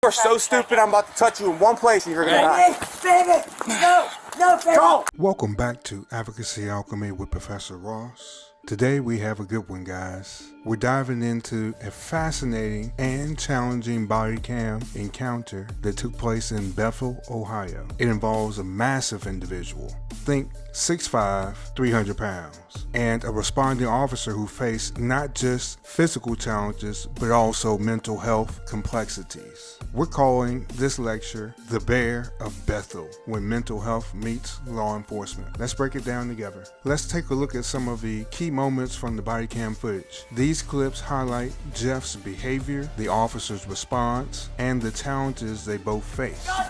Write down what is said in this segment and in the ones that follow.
You're so stupid, I'm about to touch you in one place and you're gonna die. Baby, no, baby. Go! Welcome back to Advocacy Alchemy with Professor Ross. Today we have a good one, guys. We're diving into a fascinating and challenging body cam encounter that took place in Bethel, Ohio. It involves a massive individual, think 6'5", 300 pounds, and a responding officer who faced not just physical challenges, but also mental health complexities. We're calling this lecture The Bear of Bethel, when mental health meets law enforcement. Let's break it down together. Let's take a look at some of the key moments from the body cam footage. These clips highlight Jeff's behavior, the officer's response, and the challenges they both face. I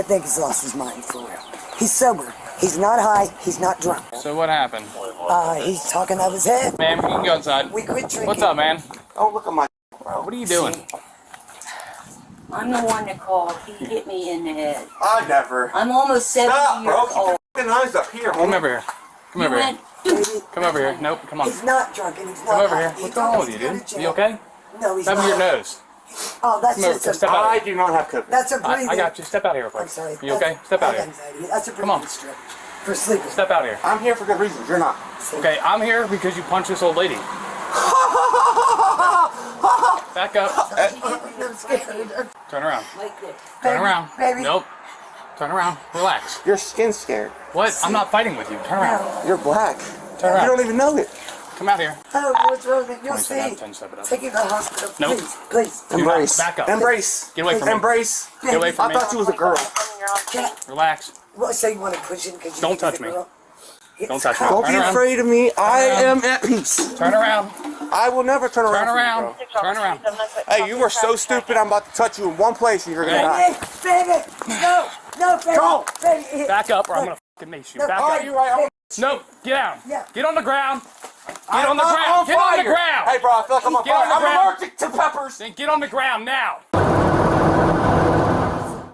think he's lost his mind for real. He's sober. He's not high. He's not drunk. So what happened? He's talking out of his head. Man, you can go inside. We quit drinking. What's up, man? Oh, look at my... What are you doing? I'm the one that called. He hit me in the head. I never. I'm almost 70 Stop, years bro. Keep old. your fucking eyes up here. Come over here. Come over here. Baby, Come over here. Nope, come on. he's not drunk and he's not Come over high. here. He What's told wrong us with you, to go dude? to jail. You okay? No, he's Cover not. your nose. Oh, that's Come over. just Step out. I do not have COVID. That's a breathing. I got you. Step out here real quick. I'm sorry. You okay? Step out I have here. anxiety. That's a Come on. breathing strip for sleeping. Step out here. I'm here for good reasons. You're not. Okay, I'm here because you punched this old lady. Back up. I'm scared. Turn around. Like this. Turn around. Baby. Nope. Turn around. Relax. Your skin's scared. What? I'm not fighting with you. Turn around. You're black. Turn You around. don't even know it. Come out here. Oh, what's wrong with you? You'll 20 see. step up, 10 step it up. Take you to the hospital. Nope. Please. Do not Embrace. back up. Embrace. Get away from me. Embrace. Get away from I me. thought you was a girl. Relax. What, so you want to push him because you Don't think touch he's a me. girl? Don't touch me. Don't Turn be around. afraid of me. I around. am at peace. Turn around. I will never turn around. Turn for you, around. bro. Turn around. Hey, you are so stupid. I'm about to touch you in one place and you're gonna die. Baby, no, baby. Go. Baby. Back up or I'm gonna fucking mace you. Back Oh, up. you're right. Nope. Get down. Yeah. Get on the ground. I'm on the not ground. Get on the fire. ground. Hey, bro, I feel like I'm on Get on fire. the I'm ground. allergic to peppers. Then get on the ground now.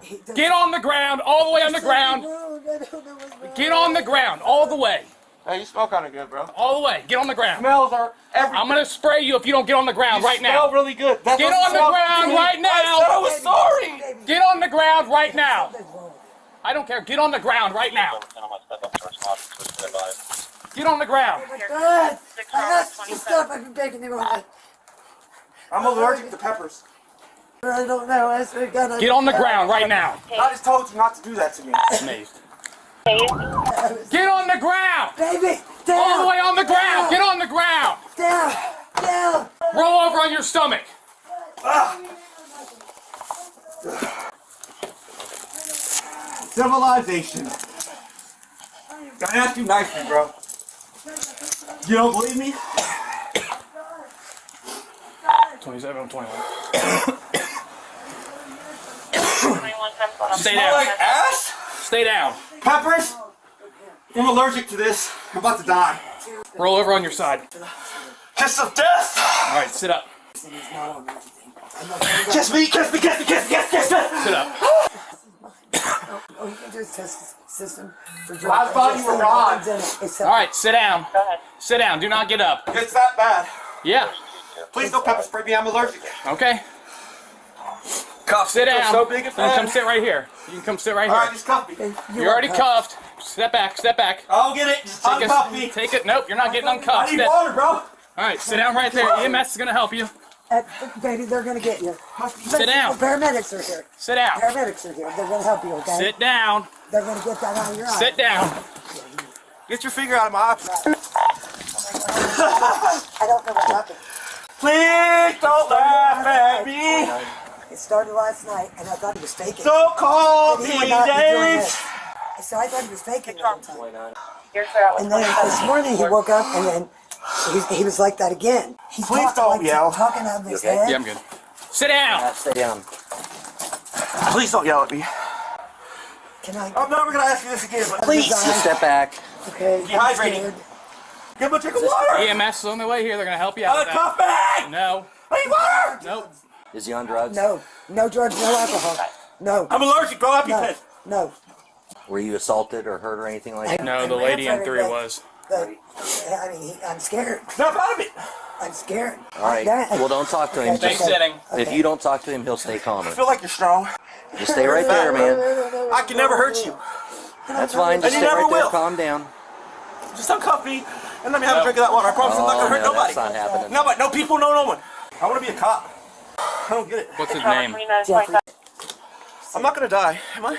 He doesn't- Get on the ground. All the way on the ground. Get on the ground. All the way. Hey, you smell kind of good, bro. All the way. Get on the ground. Smells are everything. I'm gonna spray you if you don't get on the ground right Smell now. really good. That Get doesn't on the smell ground good. right now. I said I was sorry. Get on the ground right now. I don't care. Get on the ground right now. Get on the ground. God, I got some stuff I've been baking the wrong way. I'm allergic to peppers. I don't know. I swear to God, Get on the ground right now. I just told you not to do that to me. Amazed. Get on the ground. Baby, down. All the way on the ground. Get on the ground. Down. Roll over on your stomach. Civilization. I ask you nicely, bro. You don't believe me? 27, 21. 21 Stay Smell like down. ass? Stay down. Peppers? I'm allergic to this. I'm about to die. Roll over on your side. Kiss of death. All right, sit up. Kiss me, kiss me, kiss me, kiss me, kiss me, kiss me. Sit up. Oh, you can just test the system for drugs. I thought you were Ron. All right, sit down. Sit down. Do not get up. It's that bad. Yeah. Please don't pepper spray me. I'm allergic. Okay. Cuffs Sit are down. so big and Then come fat. sit right here. You can come sit right All right, here. just cuff me. You're already cuffed. Step back. Step back. I'll get it. Just uncuff me. Take it. Nope, you're not getting I uncuffed. need Step. water, bro. All right, sit down right there. EMS is gonna help you. Baby, they're going to get you. Sit down. Paramedics are here. Sit down. Paramedics are here. They're going to help you, okay? Sit down. They're going to get that out of your eye. Sit down. Get your finger out of my eye. I don't know what happened. Please don't laugh at me. It started last night, and I thought he was faking. Don't call But me he would not be doing names. this. So I thought he was faking the whole time. Here's where I was And then this morning he woke up, and then he was like that again. He's Please talking don't like yell. talking out of his head. Yeah, I'm good. Sit down. Stay down. Please don't yell at me. Can I? I'm never gonna ask you this again, but Please, Design. just step back. Okay. I'm Dehydrating. scared. give him a drink of water. EMS is on the way here. They're gonna help you out with that. Cuff bag. No. I need water. Nope. Is he on drugs? No drugs, no alcohol. No. I'm allergic, bro. EpiPen. No. Were you assaulted or hurt or anything like that? No, the I lady ran in for 3 everybody. was. But, I mean, I'm scared. Snap out of it. I'm scared. All right. Well, don't talk to him. Stay Just, sitting. if you don't talk to him, he'll stay calmer. I feel like you're strong. Just stay right there, man. I can never hurt you. That's fine. Just And stay you right never there. will. Calm down. Just uncuff me and let me have a drink of that water. I promise I'm not gonna hurt no, nobody. that's not happening. Nobody, no people, no one. I want to be a cop. I don't get it. What's his name? Jeffrey. I'm not gonna die, am I?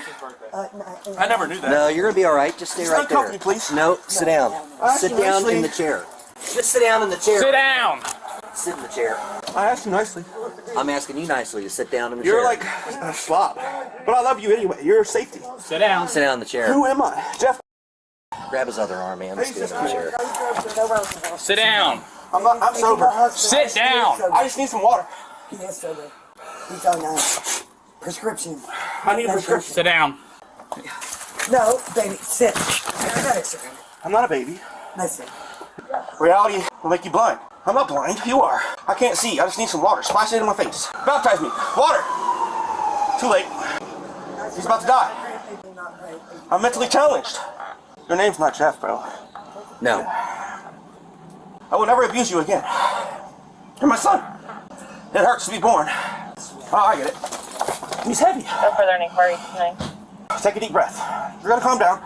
I never knew that. No, you're gonna be all right. Just stay Just right uncuff there. me, please. No, sit down. Sit down in the chair. Just sit down in the chair. Sit down. Sit in the chair. I asked you nicely. I'm asking you nicely to sit down in the You're chair. like a slob, but I love you anyway. You're safety. Sit down. Sit down in the chair. Who am I, Jeff? Grab his other arm, man. Let's get in the chair. Sit down. I'm sober. Sit down. I just need some water. He is sober. He's on prescription. I need a prescription. Sit down. No, baby, sit. Paramedics are in. I'm not a baby. Listen. Reality will make you blind. I'm not blind. You are. I can't see. I just need some water. Splash it in my face. Baptize me. Water. Too late. He's about to die. I'm mentally challenged. Your name's not Jeff, bro. No. I will never abuse you again. You're my son. It hurts to be born. Oh, I get it. He's heavy. No further inquiries tonight. Take a deep breath. You're gonna calm down.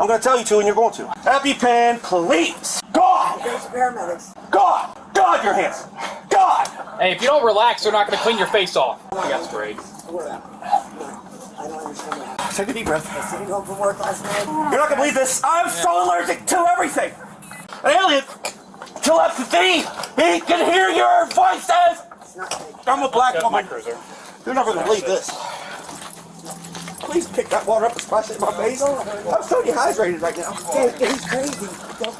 I'm gonna tell you to, and you're going to. EpiPen, please. God! There's the paramedics. God! God, your hands! God! Hey, if you don't relax, they're not going to clean your face off. You got sprayed. I don't understand that. Take a deep breath. Sitting home from work last night. You're not gonna believe this. I'm so allergic to everything. An alien telepathy. He can hear your voices. It's not fake. I'm a black woman. Cruiser. You're never gonna believe this. Please pick that water up and splash it in my face. I'm so dehydrated right now. He's crazy. Don't.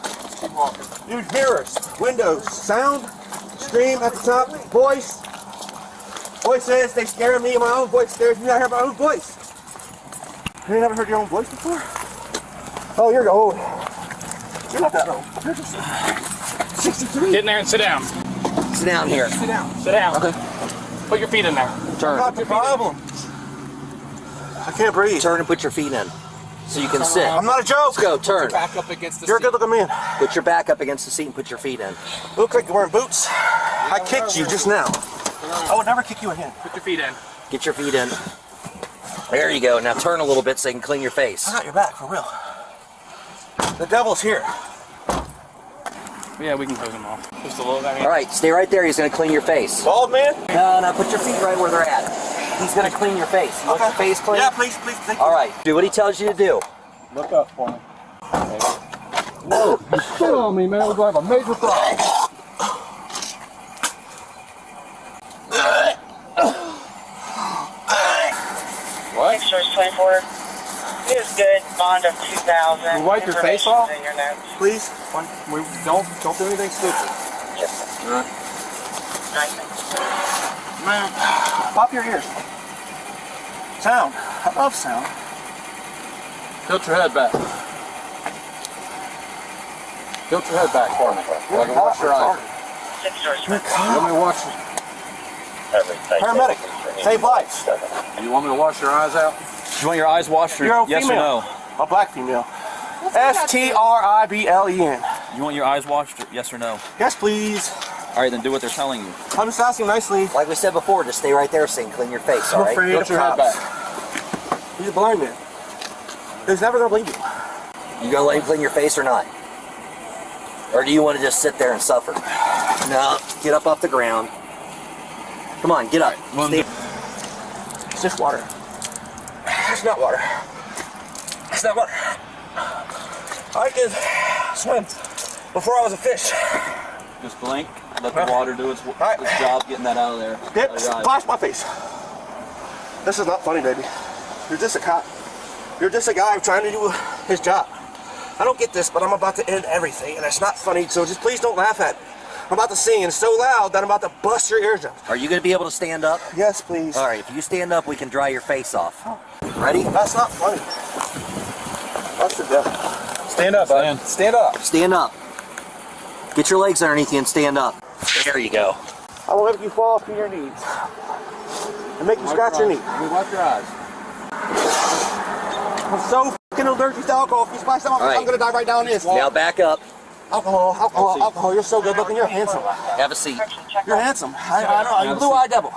Use mirrors, windows, sound, stream at the top, voice. Voices, they scare me. My own voice scares me. I hear my own voice. You never heard your own voice before? Oh, you're old. You're not that old. You're just 63. Get in there and sit down. Sit down here. Sit down. Sit down. Okay. Put your feet in there. Turn. Not your problem. I can't breathe. Turn and put your feet in. So you can sit. I'm not a joke. Let's go. Turn. Back up against the You're a good looking man. Put your back up against the seat and put your feet in. Look like you're wearing boots. I kicked you just now. I would never kick you again. Put your feet in. Get your feet in. There you go. Now turn a little bit so you can clean your face. I got your back, for real. The devil's here. Yeah, we can close them off. Just a little bit. All right, stay right there. He's going to clean your face. Bald man? No, put your feet right where they're at. He's going to clean your face. You want your face clean? Yeah, please, please. Thank you. All right, do what he tells you to do. Look up for me. Whoa, you spit on me, man. We're going to have a major problem. What? Source 24. It is good. Bond of 2,000. You wipe your face off? In your notes. Please. We don't do anything stupid. Nice. Man, pop your ears. Sound. I love sound. Tilt your head back. Tilt your head back for me. So I can wash your eyes. 6 source 24. You want me to wash? Paramedic. Save lives. You want me to wash your eyes out? You want your eyes washed, or You're a yes female. or no? A black female. STRIBLEN. You want your eyes washed, or yes or no? Yes, please. All right, then do what they're telling you. I'm just asking nicely. Like we said before, just stay right there so you can clean your face, all I'm right? afraid Tilt of your head cops. back. He's a blind man. He's never gonna believe you. You going to let him clean your face or not? Or do you want to just sit there and suffer? No, get up off the ground. Come on, get up. Stay. It's just water. It's not water. It's not water. I could swim before I was a fish. Just blink, let the water do its right. job getting that out of there. Dip, Out of your eyes. splash my face. This is not funny, baby. You're just a cop. You're just a guy trying to do his job. I don't get this, but I'm about to end everything, and it's not funny, so just please don't laugh at me. I'm about to sing, and it's so loud that I'm about to bust your eardrums. Are you going to be able to stand up? Yes, please. All right, if you stand up, we can dry your face off. Ready? That's not funny. That's the devil. Stand up, bud. Stand up. Stand up. Get your legs underneath you and stand up. There you go. I will make you fall to your knees and make you scratch your knee. Wipe your eyes. I'm so fucking allergic to alcohol. If you splash that on me, All right. I'm gonna die right down this. Now back up. Alcohol. You're so good looking. You're handsome. Have a seat. You're handsome. I know. You're blue-eyed devil.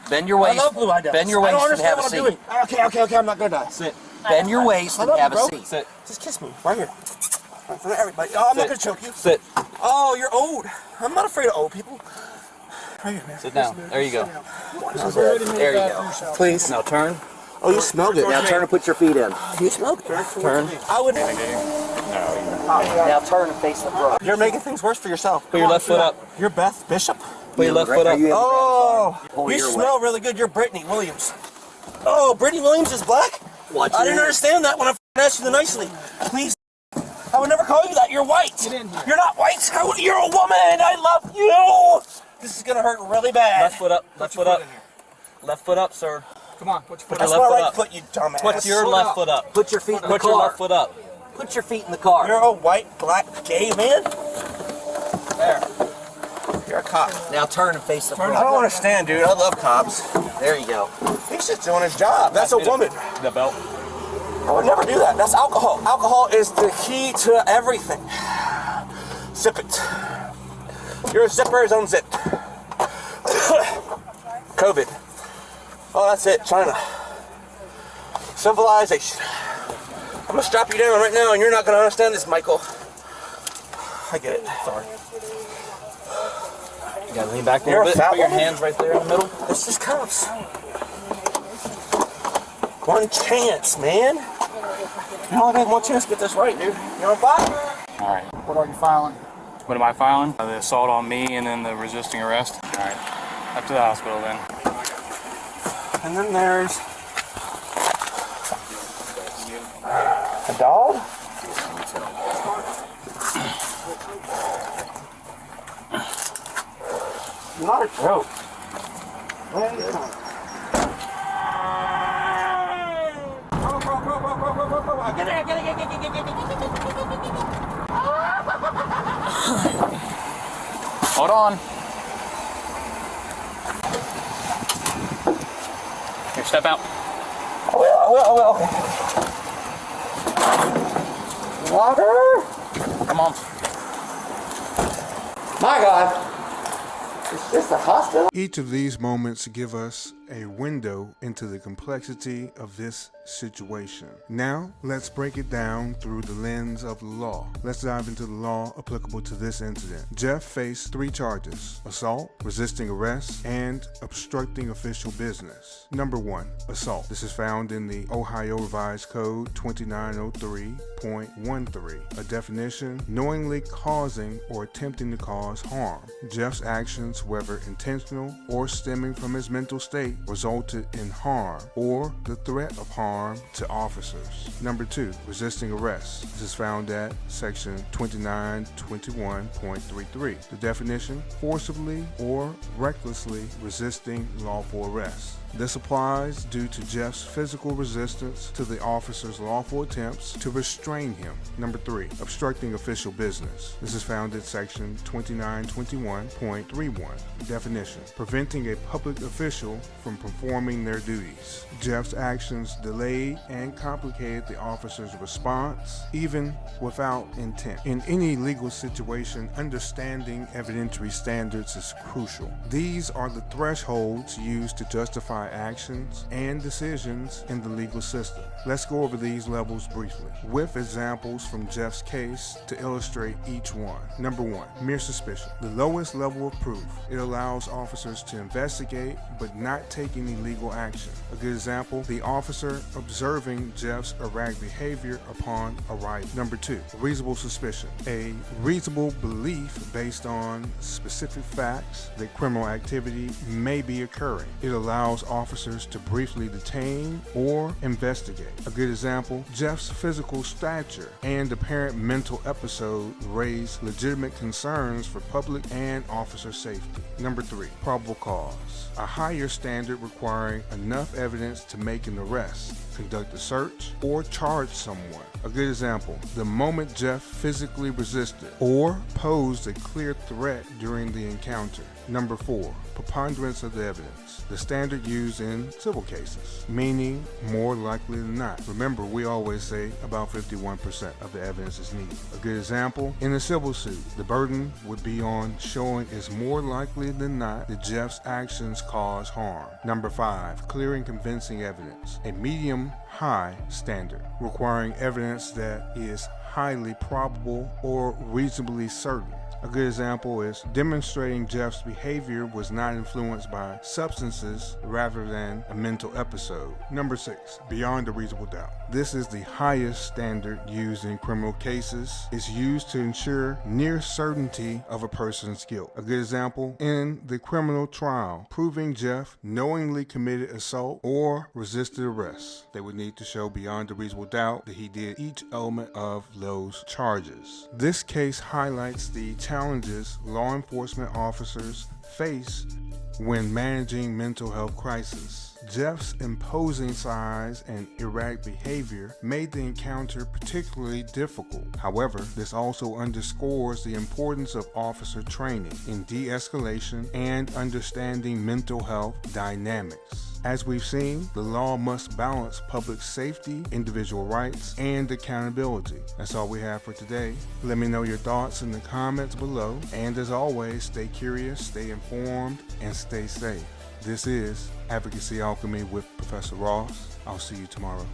Bend your waist. I love blue-eyed devils. Bend your waist I don't and have a understand what seat. I'm doing. Okay. I'm not gonna die. Sit. Bend your waist I and love you, have a bro. seat. Sit. Just kiss me right here. In front of everybody. Oh, I'm not gonna choke you. Sit. Oh, you're old. I'm not afraid of old people. Right here, man. Sit down. There you go. There you go. Please. Now turn. Oh, you smell good. Now turn and put your feet in. You smell good. Turn. I would. Now turn and face the front. You're making things worse for yourself. Put your left foot up. You're Beth Bishop. Put your left foot up. Oh, Pull you your smell really good. You're Brittany Williams. Oh, Brittany Williams is black? Watch I your didn't hand. understand that when I asked you nicely. Please. I would never call you that. You're white. You're not white. You're a woman. I love you. This is going to hurt really bad. Left foot up. Left foot up. Left foot up, sir. Come on, put your foot That's left my foot right up. foot, you dumbass. Put your left foot up. Put your feet in the Put your car. left foot up. Put your feet in the car. You're a white, black, gay man? There. You're a cop. Now turn and face the front. I don't understand, dude. I love cops. There you go. He's just doing his job. That's a woman. The belt. I would never do that. That's alcohol. Alcohol is the key to everything. Zip it. Your zipper is unzipped. COVID. Oh, that's it. China. Civilization. I'm gonna strap you down right now, and you're not gonna understand this, Michael. I get it. Sorry. You gotta lean back a You're little a bit. fat Put your woman? hands right there in the middle. It's just cops. One chance, man. You only have one chance to get this right, dude. You know what I'm All right. What are you filing? What am I filing? The assault on me and then the resisting arrest. All right. Up to the hospital then. And then there's a dog. Not a joke. Hold on. Here, step out. I will. Okay. Water. Come on. My God. Is this a hospital? Each of these moments give us a window into the complexity of this situation. Now, let's break it down through the lens of the law. Let's dive into the law applicable to this incident. Jeff faced 3 charges: assault, resisting arrest, and obstructing official business. Number 1, assault. This is found in the Ohio Revised Code 2903.13. A definition: knowingly causing or attempting to cause harm. Jeff's actions, whether intentional or stemming from his mental state, resulted in harm or the threat of harm to officers. Number 2, resisting arrest. This is found at section 2921.33. The definition: forcibly or recklessly resisting lawful arrest. This applies due to Jeff's physical resistance to the officer's lawful attempts to restrain him. Number 3, obstructing official business. This is found in section 2921.31. Definition: preventing a public official from performing their duties. Jeff's actions delayed and complicated the officer's response, even without intent. In any legal situation, understanding evidentiary standards is crucial. These are the thresholds used to justify actions and decisions in the legal system. Let's go over these levels briefly, with examples from Jeff's case to illustrate each one. Number 1, mere suspicion. The lowest level of proof. It allows officers to investigate but not take any legal action. A good example: the officer observing Jeff's erratic behavior upon arrival. Number 2, reasonable suspicion. A reasonable belief based on specific facts that criminal activity may be occurring. It allows officers to briefly detain or investigate. A good example: Jeff's physical stature and apparent mental episode raise legitimate concerns for public and officer safety. Number 3, probable cause. A higher standard requiring enough evidence to make an arrest, conduct a search, or charge someone. A good example, the moment Jeff physically resisted or posed a clear threat during the encounter. Number 4, preponderance of the evidence, the standard used in civil cases, meaning more likely than not. Remember, we always say about 51% of the evidence is needed. A good example, in a civil suit, the burden would be on showing it's more likely than not that Jeff's actions cause harm. Number 5, clear and convincing evidence, a medium-high standard, requiring evidence that is highly probable or reasonably certain. A good example is demonstrating Jeff's behavior was not influenced by substances rather than a mental episode. Number 6, beyond a reasonable doubt. This is the highest standard used in criminal cases. It's used to ensure near certainty of a person's guilt. A good example, in the criminal trial, proving Jeff knowingly committed assault or resisted arrest. They would need to show beyond a reasonable doubt that he did each element of those charges. This case highlights the challenges law enforcement officers face when managing mental health crises. Jeff's imposing size and erratic behavior made the encounter particularly difficult. However, this also underscores the importance of officer training in de-escalation and understanding mental health dynamics. As we've seen, the law must balance public safety, individual rights, and accountability. That's all we have for today. Let me know your thoughts in the comments below. And as always, stay curious, stay informed, and stay safe. This is Advocacy Alchemy with Professor Ross. I'll see you tomorrow.